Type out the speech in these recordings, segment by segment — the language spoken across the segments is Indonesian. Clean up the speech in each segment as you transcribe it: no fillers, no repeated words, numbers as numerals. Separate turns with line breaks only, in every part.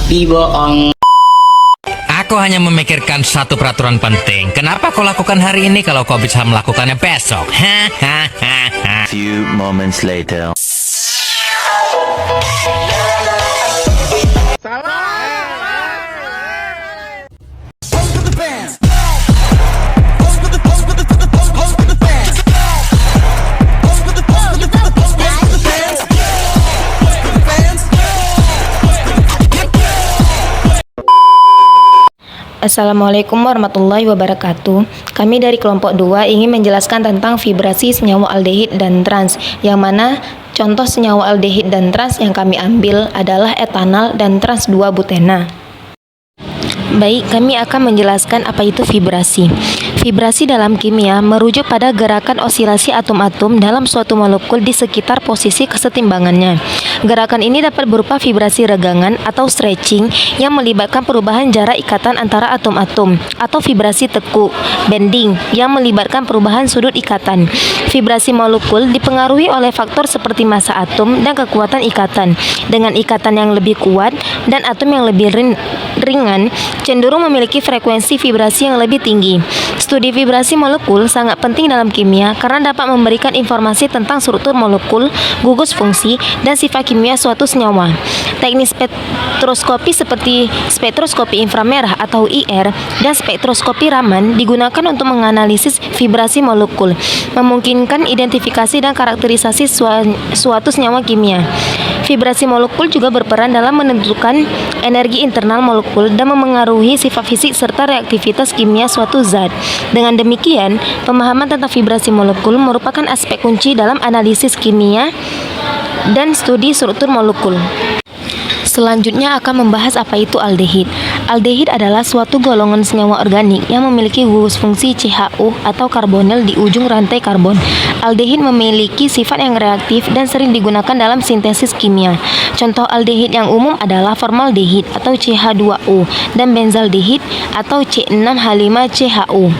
Tapi bohong.
Aku hanya memikirkan satu peraturan penting. Kenapa kau lakukan hari ini kalau kau bisa melakukannya besok? Hahaha.
Few moments later.
Assalamualaikum warahmatullahi wabarakatuh. Kami dari kelompok 2 ingin menjelaskan tentang vibrasi senyawa aldehid dan trans, yang mana contoh senyawa aldehid dan trans yang kami ambil adalah etanal dan trans 2-butena. Baik, kami akan menjelaskan apa itu vibrasi. Vibrasi dalam kimia merujuk pada gerakan osilasi atom-atom dalam suatu molekul di sekitar posisi kesetimbangannya. Gerakan ini dapat berupa vibrasi regangan atau stretching yang melibatkan perubahan jarak ikatan antara atom-atom, atau vibrasi tekuk, bending, yang melibatkan perubahan sudut ikatan. Vibrasi molekul dipengaruhi oleh faktor seperti massa atom dan kekuatan ikatan. Dengan ikatan yang lebih kuat dan atom yang lebih ringan, cenderung memiliki frekuensi vibrasi yang lebih tinggi. Studi vibrasi molekul sangat penting dalam kimia karena dapat memberikan informasi tentang struktur molekul, gugus fungsi, dan sifat kimia suatu senyawa. Teknik spektroskopi seperti spektroskopi inframerah atau IR dan spektroskopi Raman digunakan untuk menganalisis vibrasi molekul, memungkinkan identifikasi dan karakterisasi suatu senyawa kimia. Vibrasi molekul juga berperan dalam menentukan energi internal molekul dan memengaruhi sifat fisik serta reaktivitas kimia suatu zat. Dengan demikian, pemahaman tentang vibrasi molekul merupakan aspek kunci dalam analisis kimia dan studi struktur molekul. Selanjutnya akan membahas apa itu aldehid. Aldehid adalah suatu golongan senyawa organik yang memiliki gugus fungsi CHO atau karbonil di ujung rantai karbon. Aldehid memiliki sifat yang reaktif dan sering digunakan dalam sintesis kimia. Contoh aldehid yang umum adalah formaldehid atau CH2O dan benzaldehid atau C6H5CHO.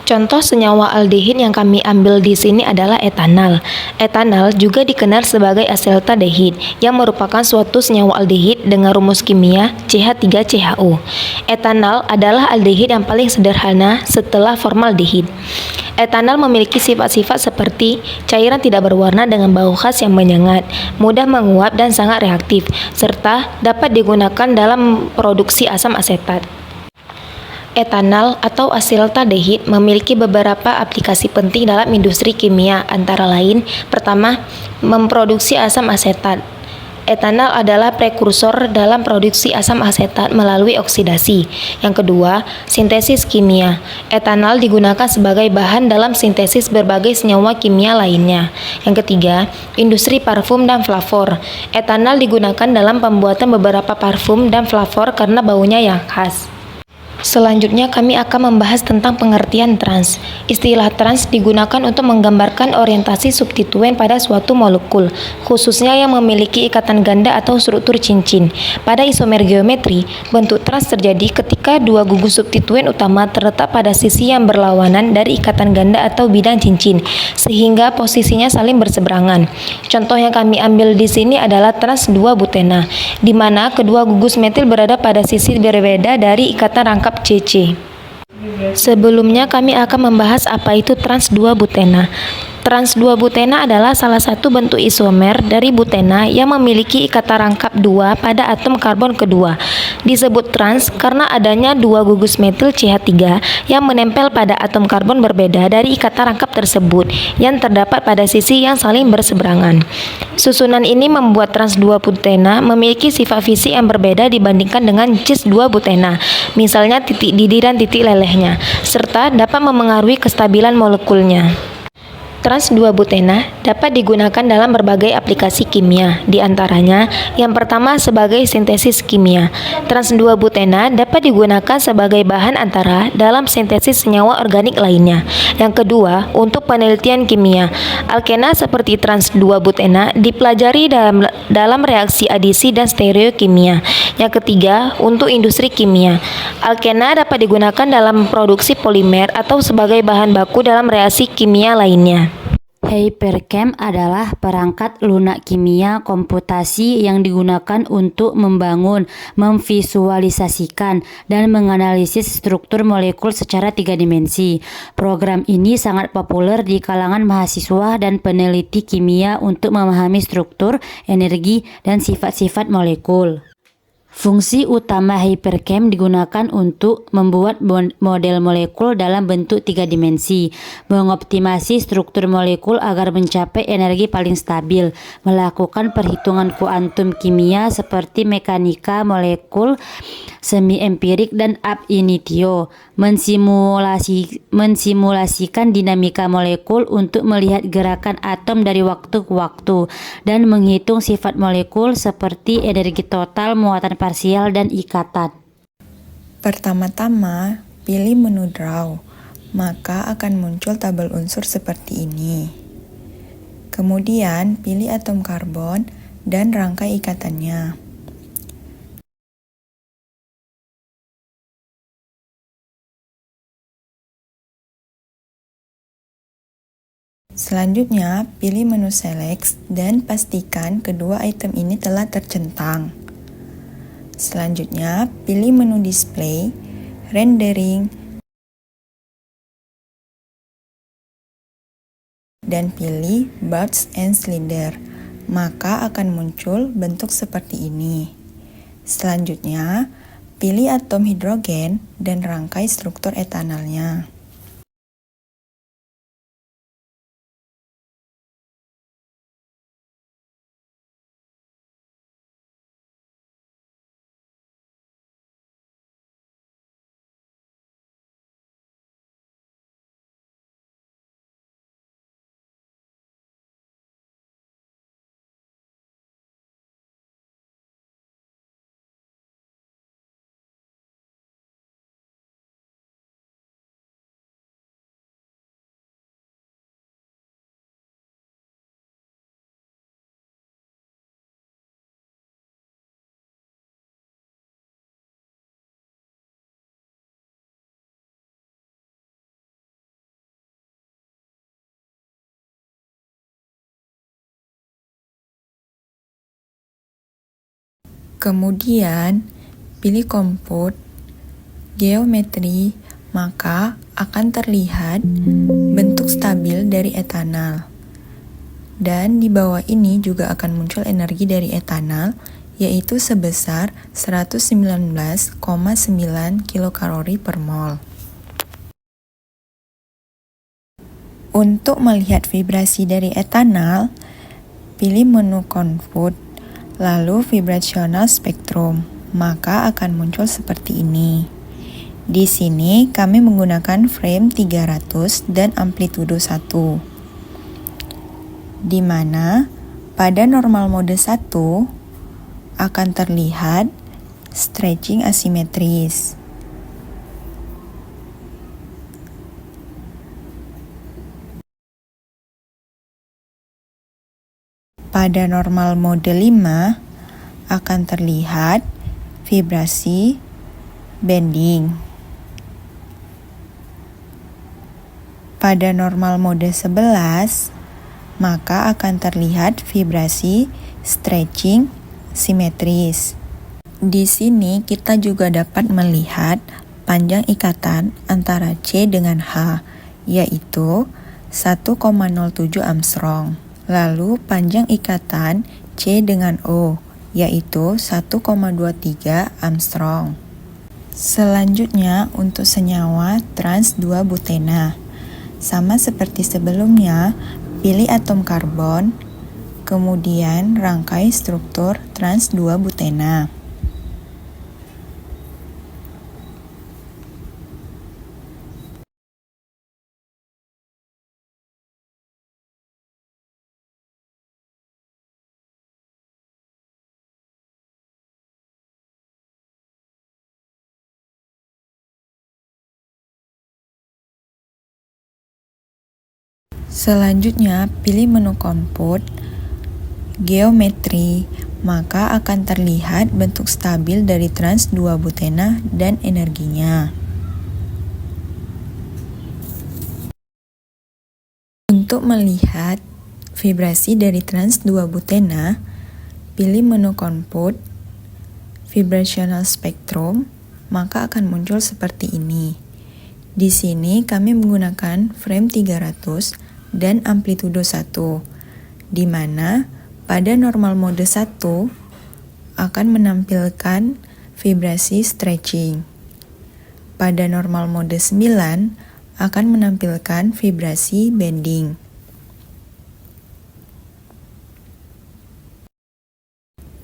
Contoh senyawa aldehid yang kami ambil di sini adalah etanal. Etanal juga dikenal sebagai asetaldehyid, yang merupakan suatu senyawa aldehid dengan rumus kimia CH3CHO. Etanal adalah aldehid yang paling sederhana setelah formaldehid. Etanal memiliki sifat-sifat seperti cairan tidak berwarna dengan bau khas yang menyengat, mudah menguap dan sangat reaktif, serta dapat digunakan dalam produksi asam asetat. Etanal atau asetaldehyid memiliki beberapa aplikasi penting dalam industri kimia, antara lain, pertama, memproduksi asam asetat. Etanal adalah prekursor dalam produksi asam asetat melalui oksidasi. Yang kedua, sintesis kimia. Etanal digunakan sebagai bahan dalam sintesis berbagai senyawa kimia lainnya. Yang ketiga, industri parfum dan flavor. Etanal digunakan dalam pembuatan beberapa parfum dan flavor karena baunya yang khas. Selanjutnya kami akan membahas tentang pengertian trans. Istilah trans digunakan untuk menggambarkan orientasi substituen pada suatu molekul, khususnya yang memiliki ikatan ganda atau struktur cincin. Pada isomer geometri, bentuk trans terjadi ketika dua gugus substituen utama terletak pada sisi yang berlawanan dari ikatan ganda atau bidang cincin, sehingga posisinya saling berseberangan. Contoh yang kami ambil di sini adalah trans 2-butena, di mana kedua gugus metil berada pada sisi berbeda dari ikatan rangkap CC. Sebelumnya kami akan membahas apa itu trans 2-butena. Trans 2-butena adalah salah satu bentuk isomer dari butena yang memiliki ikatan rangkap 2 pada atom karbon kedua. Disebut trans karena adanya dua gugus metil CH3 yang menempel pada atom karbon berbeda dari ikatan rangkap tersebut yang terdapat pada sisi yang saling berseberangan. Susunan ini membuat trans 2-butena memiliki sifat fisik yang berbeda dibandingkan dengan cis 2-butena, misalnya titik didih dan titik lelehnya, serta dapat memengaruhi kestabilan molekulnya. Trans 2-butena dapat digunakan dalam berbagai aplikasi kimia, di antaranya yang pertama sebagai sintesis kimia. Trans 2-butena dapat digunakan sebagai bahan antara dalam sintesis senyawa organik lainnya. Yang kedua, untuk penelitian kimia. Alkena seperti trans 2-butena dipelajari dalam reaksi adisi dan stereokimia. Yang ketiga, untuk industri kimia. Alkena dapat digunakan dalam produksi polimer atau sebagai bahan baku dalam reaksi kimia lainnya.
Hypercam adalah perangkat lunak kimia komputasi yang digunakan untuk membangun, memvisualisasikan, dan menganalisis struktur molekul secara 3 dimensi. Program ini sangat populer di kalangan mahasiswa dan peneliti kimia untuk memahami struktur, energi, dan sifat-sifat molekul. Fungsi utama Hypercam digunakan untuk membuat model molekul dalam bentuk 3 dimensi, mengoptimasi struktur molekul agar mencapai energi paling stabil, melakukan perhitungan kuantum kimia seperti mekanika molekul semi-empirik dan ab initio, mensimulasikan dinamika molekul untuk melihat gerakan atom dari waktu ke waktu, dan menghitung sifat molekul seperti energi total, muatan parsial, dan ikatan.
Pertama-tama, pilih menu Draw, maka akan muncul tabel unsur seperti ini. Kemudian, pilih atom karbon dan rangkai ikatannya. Selanjutnya, pilih menu Select dan pastikan kedua item ini telah tercentang. Selanjutnya, pilih menu Display, Rendering, dan pilih Buds and Cylinder, maka akan muncul bentuk seperti ini. Selanjutnya, pilih atom hidrogen dan rangkai struktur etanalnya. Kemudian, pilih Compute, Geometri, maka akan terlihat bentuk stabil dari etanal. Dan di bawah ini juga akan muncul energi dari etanal, yaitu sebesar 119,9 kilokalori per mol. Untuk melihat vibrasi dari etanal, pilih menu Compute, lalu Vibrational Spectrum, maka akan muncul seperti ini. Di sini kami menggunakan frame 300 dan amplitudo 1, di mana pada normal mode 1 akan terlihat stretching asimetris. Pada normal mode 5 akan terlihat vibrasi bending. Pada normal mode 11 maka akan terlihat vibrasi stretching simetris. Di sini kita juga dapat melihat panjang ikatan antara C dengan H, yaitu 1,07 Armstrong. Lalu panjang ikatan C dengan O, yaitu 1,23 Armstrong. Selanjutnya untuk senyawa trans 2-butena. Sama seperti sebelumnya, pilih atom karbon, kemudian rangkai struktur trans 2-butena. Selanjutnya, pilih menu Compute, Geometri, maka akan terlihat bentuk stabil dari trans 2-butena dan energinya. Untuk Untuk melihat vibrasi dari trans-2-butena, pilih menu Compute, Vibrational Spectrum, maka akan muncul seperti ini. Di sini kami menggunakan frame 300 dan amplitudo 1, di mana pada normal mode 1 akan menampilkan vibrasi stretching. Pada normal mode 9 akan menampilkan vibrasi bending.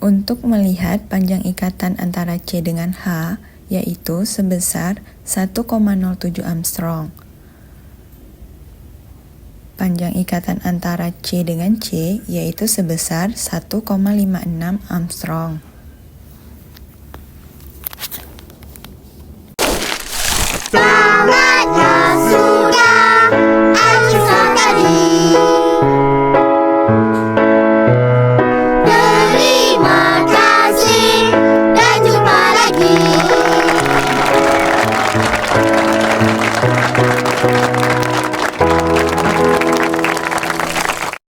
Untuk melihat panjang ikatan antara C dengan H, yaitu sebesar 1,07 Armstrong. Panjang ikatan antara C dengan C, yaitu sebesar 1,56 Armstrong.